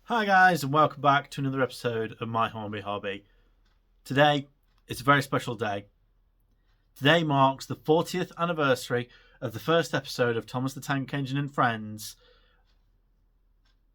Hi guys, and welcome back to another episode of My Hobby. Today, it's a very special day. Today marks the 40th anniversary of the first episode of Thomas the Tank Engine and Friends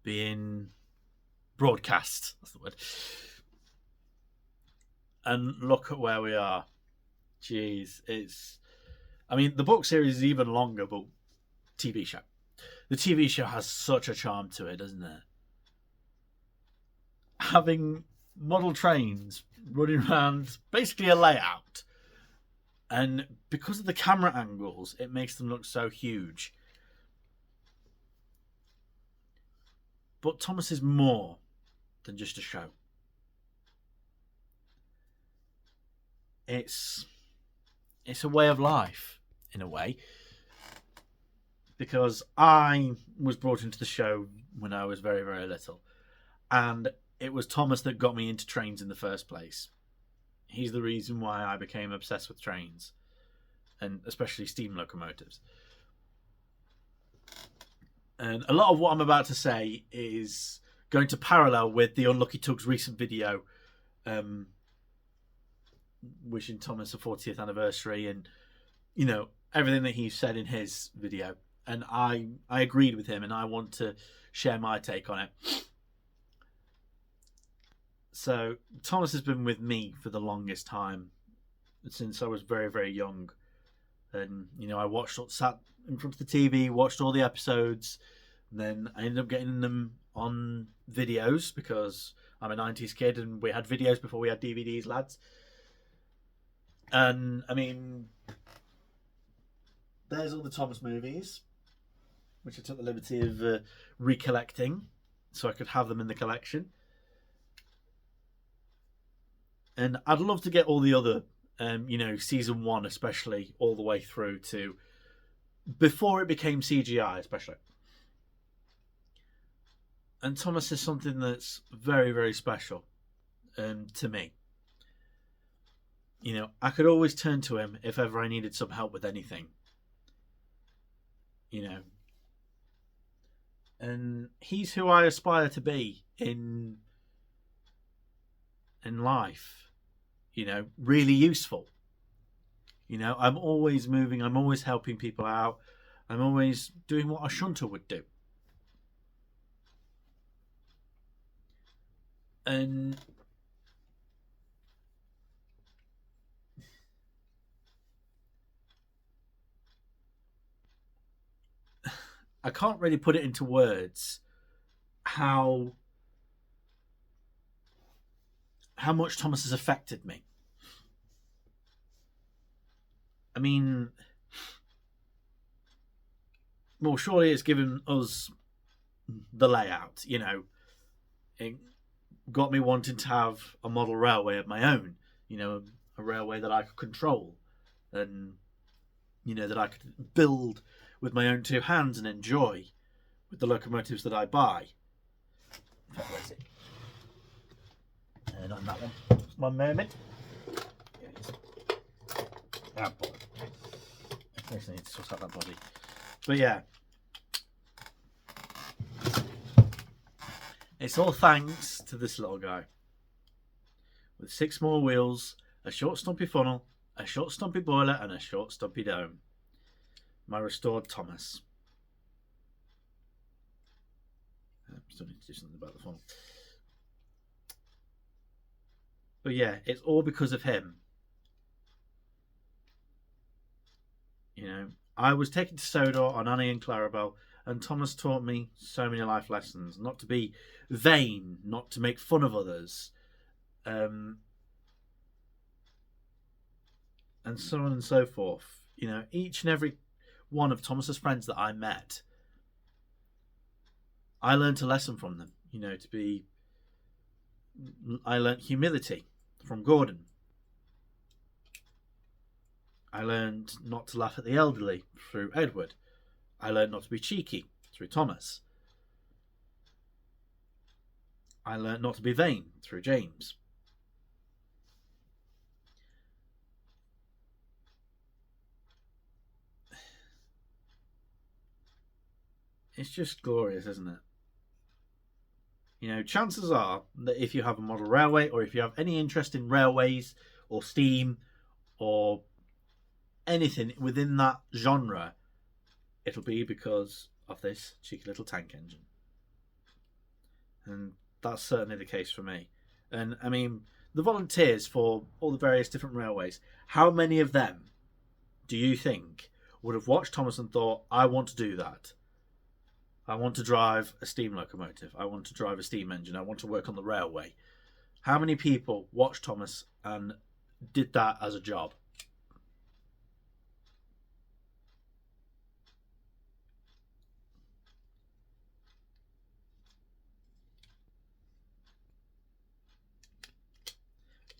being broadcast. That's the word. And look at where we are. Jeez, the book series is even longer, but TV show. The TV show has such a charm to it, doesn't it? Having model trains running around basically a layout, and because of the camera angles, it makes them look so huge. But Thomas is more than just a show. It's a way of life, in a way, because I was brought into the show when I was very, very little, and it was Thomas that got me into trains in the first place. He's the reason why I became obsessed with trains, and especially steam locomotives. And a lot of what I'm about to say is going to parallel with the Unlucky Tug's recent video wishing Thomas a 40th anniversary, and everything that he said in his video. And I agreed with him, and I want to share my take on it. So Thomas has been with me for the longest time, since I was very, very young. And I sat in front of the TV, watched all the episodes, and then I ended up getting them on videos because I'm a 90s kid and we had videos before we had DVDs, lads. And there's all the Thomas movies, which I took the liberty of recollecting so I could have them in the collection. And I'd love to get all the other, season 1 especially, all the way through to before it became CGI, especially. And Thomas is something that's very, very special to me. I could always turn to him if ever I needed some help with anything. And he's who I aspire to be in life. Really useful. I'm always moving, I'm always helping people out, I'm always doing what a shunter would do. And I can't really put it into words how much Thomas has affected me. Well, surely it's given us the layout, It got me wanting to have a model railway of my own, a railway that I could control and, that I could build with my own two hands and enjoy with the locomotives that I buy. Where's it? Not in that one. Just one moment. Here it is. Ah, boy. I actually need to sort out that body. But yeah. It's all thanks to this little guy. With 6 more wheels, a short stumpy funnel, a short stumpy boiler, and a short stumpy dome. My restored Thomas. I still need to do something about the funnel. But yeah, it's all because of him. I was taken to Sodor on Annie and Clarabelle, and Thomas taught me so many life lessons. Not to be vain, not to make fun of others, and so on and so forth. Each and every one of Thomas's friends that I met, I learned a lesson from them. I learned humility from Gordon. I learned not to laugh at the elderly through Edward. I learned not to be cheeky through Thomas. I learned not to be vain through James. It's just glorious, isn't it? You know, chances are that if you have a model railway, or if you have any interest in railways or steam or anything within that genre, it'll be because of this cheeky little tank engine. And that's certainly the case for me. And I mean, the volunteers for all the various different railways, how many of them do you think would have watched Thomas and thought, I want to do that? I want to drive a steam locomotive. I want to drive a steam engine. I want to work on the railway. How many people watched Thomas and did that as a job?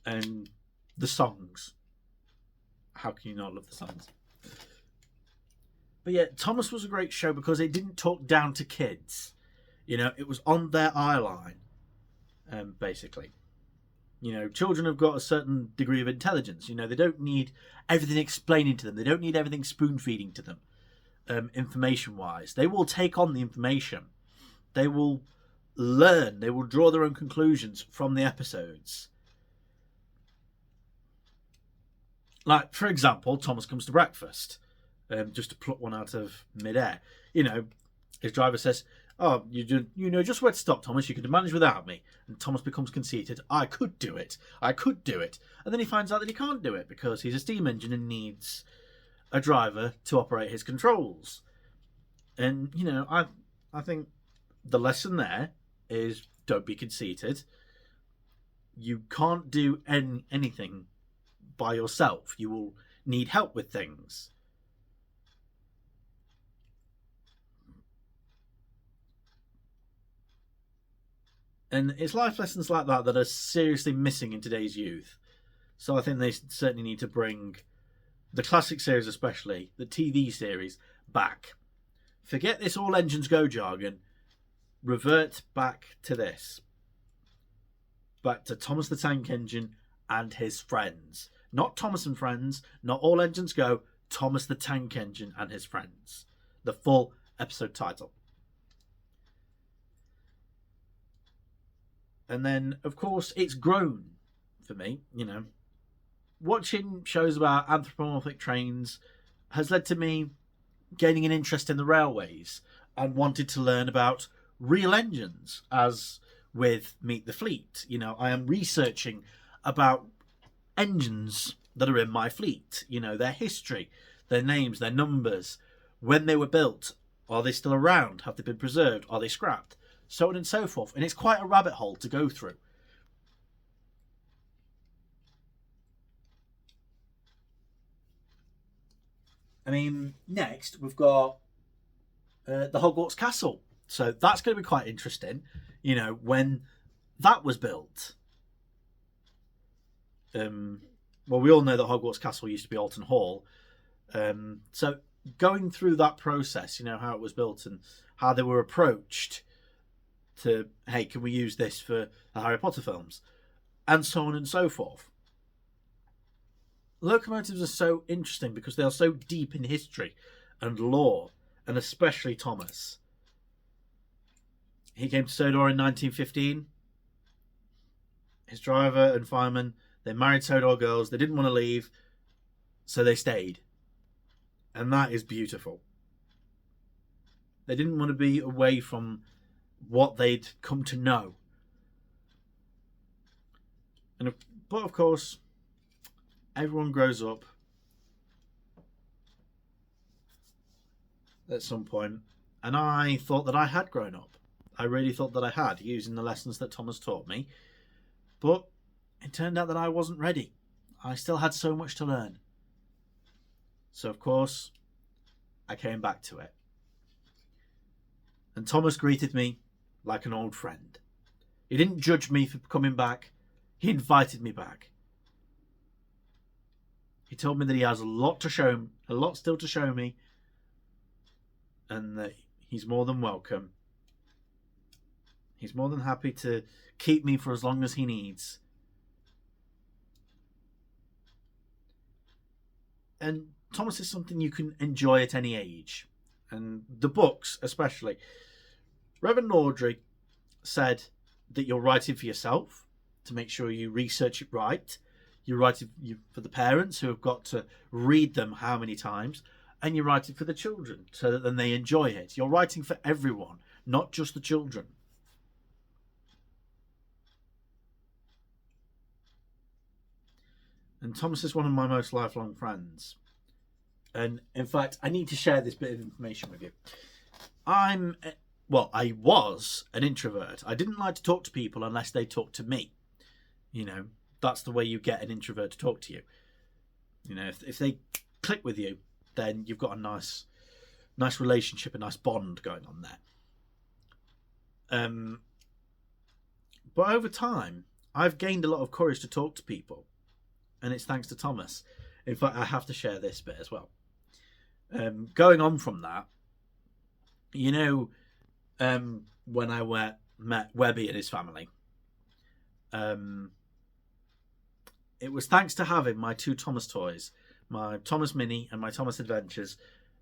And the songs. How can you not love the songs? But yeah, Thomas was a great show because it didn't talk down to kids. You know, it was on their eye line, basically. You know, children have got a certain degree of intelligence. You know, they don't need everything explaining to them. They don't need everything spoon-feeding to them, information-wise. They will take on the information. They will learn. They will draw their own conclusions from the episodes. Like, for example, Thomas Comes to Breakfast. Just to pluck one out of midair. You know, his driver says, oh, you know just where to stop, Thomas. You could manage without me. And Thomas becomes conceited. I could do it. I could do it. And then he finds out that he can't do it because he's a steam engine and needs a driver to operate his controls. And, you know, I think the lesson there is don't be conceited. You can't do anything by yourself. You will need help with things. And it's life lessons like that that are seriously missing in today's youth. So I think they certainly need to bring the classic series, especially the TV series, back. Forget this all engines go jargon. Revert back to this. Back to Thomas the Tank Engine and his friends. Not Thomas and Friends, not All Engines Go, Thomas the Tank Engine and his friends. The full episode title. And then, of course, it's grown for me, you know. Watching shows about anthropomorphic trains has led to me gaining an interest in the railways and wanted to learn about real engines, as with Meet the Fleet. You know, I am researching about engines that are in my fleet, you know, their history, their names, their numbers, when they were built, are they still around, have they been preserved, are they scrapped? So on and so forth. And it's quite a rabbit hole to go through. I mean, next we've got the Hogwarts Castle. So that's going to be quite interesting. You know, when that was built. Well, we all know that Hogwarts Castle used to be Alton Hall. So going through that process, you know, how it was built and how they were approached to, hey, can we use this for the Harry Potter films? And so on and so forth. Locomotives are so interesting because they are so deep in history and lore, and especially Thomas. He came to Sodor in 1915. His driver and fireman, they married Sodor girls. They didn't want to leave, so they stayed. And that is beautiful. They didn't want to be away from what they'd come to know. But of course, everyone grows up at some point, and I thought that I had grown up. I really thought that I had, using the lessons that Thomas taught me. But it turned out that I wasn't ready. I still had so much to learn. So of course, I came back to it. And Thomas greeted me like an old friend. He didn't judge me for coming back. He invited me back. He told me that he has a lot still to show me, and that he's more than welcome. He's more than happy to keep me for as long as he needs. And Thomas is something you can enjoy at any age. And the books, especially. Reverend Audrey said that you're writing for yourself to make sure you research it right. You're writing for the parents who have got to read them how many times, and you're writing for the children so that then they enjoy it. You're writing for everyone, not just the children. And Thomas is one of my most lifelong friends. And in fact, I need to share this bit of information with you. I was an introvert. I didn't like to talk to people unless they talked to me. You know, that's the way you get an introvert to talk to you. You know, if they click with you, then you've got a nice relationship, a nice bond going on there. But over time, I've gained a lot of courage to talk to people, and it's thanks to Thomas. In fact, I have to share this bit as well. Going on from that, you know, when I met Webby and his family, it was thanks to having my 2 Thomas toys, my Thomas Mini and my Thomas Adventures,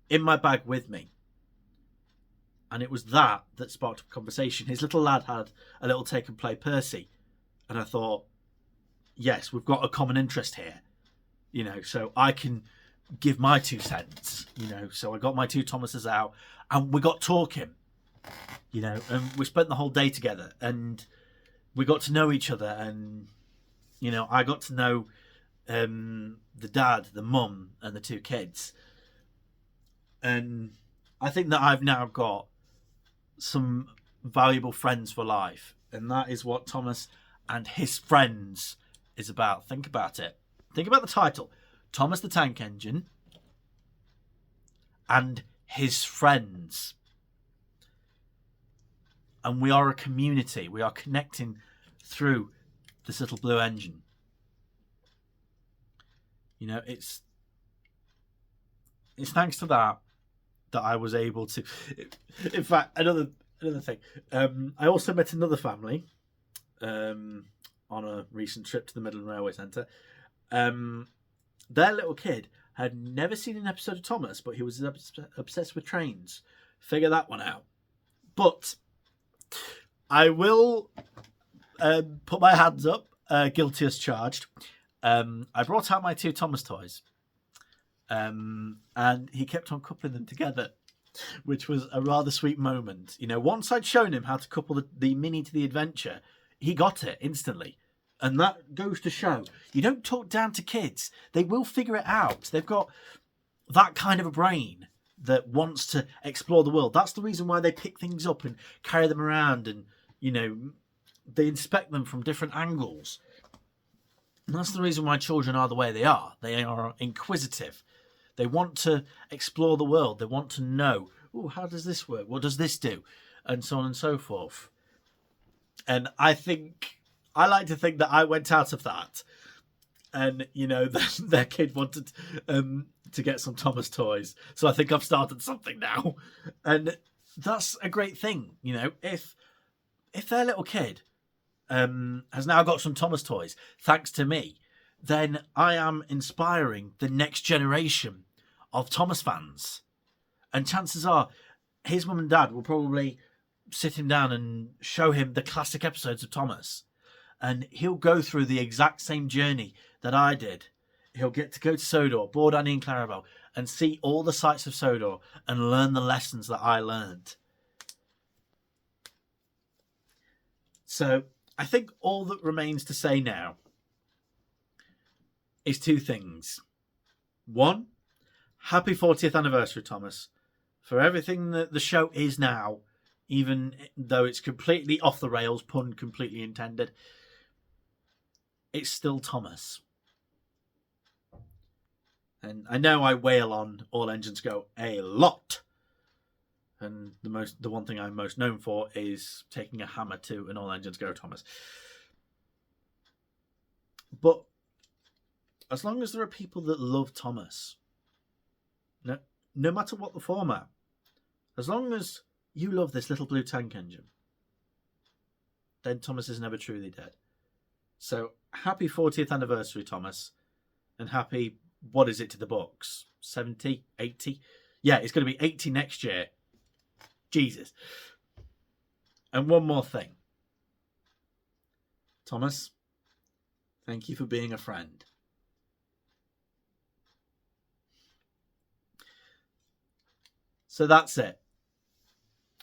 in my bag with me. And it was that sparked a conversation. His little lad had a little take and play Percy. And I thought, yes, we've got a common interest here. You know, so I can give my 2 cents. You know, so I got my 2 Thomases out and we got talking. You know, and we spent the whole day together and we got to know each other. And, you know, I got to know the dad, the mum and the 2 kids. And I think that I've now got some valuable friends for life. And that is what Thomas and his friends is about. Think about it. Think about the title. Thomas the Tank Engine and his friends. And we are a community. We are connecting through this little blue engine. You know, it's thanks to that I was able to. In fact, another thing. I also met another family on a recent trip to the Midland Railway Centre. Their little kid had never seen an episode of Thomas, but he was obsessed with trains. Figure that one out. But I will put my hands up, guilty as charged. I brought out my 2 Thomas toys. And he kept on coupling them together, which was a rather sweet moment. You know, once I'd shown him how to couple the Mini to the Adventure, he got it instantly. And that goes to show, you don't talk down to kids. They will figure it out. They've got that kind of a brain that wants to explore the world. That's the reason why they pick things up and carry them around and, you know, they inspect them from different angles. And that's the reason why children are the way they are. They are inquisitive. They want to explore the world. They want to know, oh, how does this work? What does this do? And so on and so forth. And I like to think that I went out of that. And, you know, their kid wanted to get some Thomas toys. So I think I've started something now. And that's a great thing. You know, if their little kid has now got some Thomas toys, thanks to me, then I am inspiring the next generation of Thomas fans. And chances are his mum and dad will probably sit him down and show him the classic episodes of Thomas. And he'll go through the exact same journey that I did. He'll get to go to Sodor, board Annie and Clarabelle, and see all the sights of Sodor and learn the lessons that I learned. So I think all that remains to say now is 2 things. 1, happy 40th anniversary, Thomas, for everything that the show is now, even though it's completely off the rails, pun completely intended. It's still Thomas. And I know I wail on All Engines Go a lot. And the one thing I'm most known for is taking a hammer to an All Engines Go Thomas. But as long as there are people that love Thomas, no matter what the format, as long as you love this little blue tank engine, then Thomas is never truly dead. So happy 40th anniversary, Thomas, and happy, what is it to the books? 70, 80? Yeah, it's going to be 80 next year. Jesus. And one more thing. Thomas, thank you for being a friend. So that's it.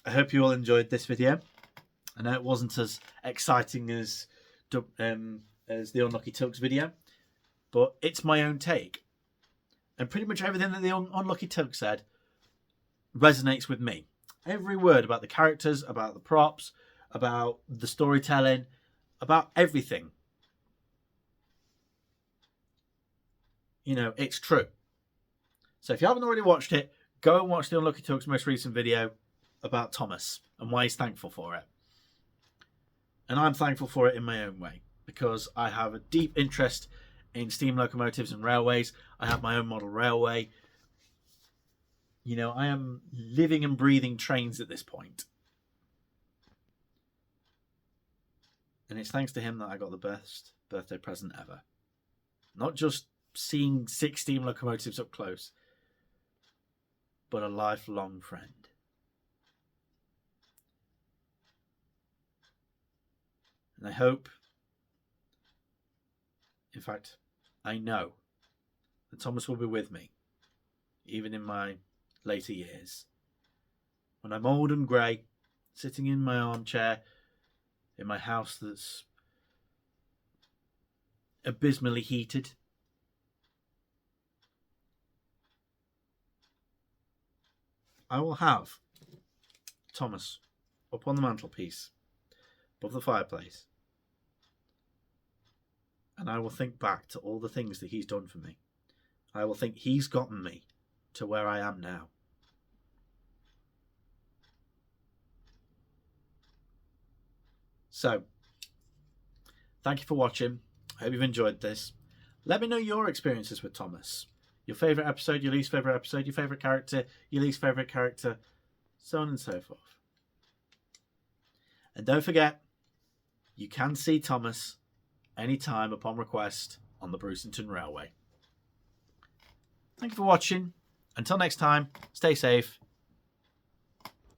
I hope you all enjoyed this video. I know it wasn't as exciting as the Unlucky Tugs video, but it's my own take. And pretty much everything that the Unlucky Tug said resonates with me. Every word about the characters, about the props, about the storytelling, about everything. You know, it's true. So if you haven't already watched it, go and watch the Unlucky Tug's most recent video about Thomas and why he's thankful for it. And I'm thankful for it in my own way, because I have a deep interest in steam locomotives and railways. I have my own model railway. You know, I am living and breathing trains at this point. And it's thanks to him that I got the best birthday present ever. Not just seeing 6 steam locomotives up close, but a lifelong friend. And I hope, in fact, I know that Thomas will be with me, even in my later years. When I'm old and grey, sitting in my armchair in my house that's abysmally heated, I will have Thomas up on the mantelpiece above the fireplace, and I will think back to all the things that he's done for me. I will think he's gotten me to where I am now. So, thank you for watching. I hope you've enjoyed this. Let me know your experiences with Thomas. Your favourite episode, your least favourite episode, your favourite character, your least favourite character, so on and so forth. And don't forget, you can see Thomas anytime upon request on the Brucington Railway. Thank you for watching. Until next time, stay safe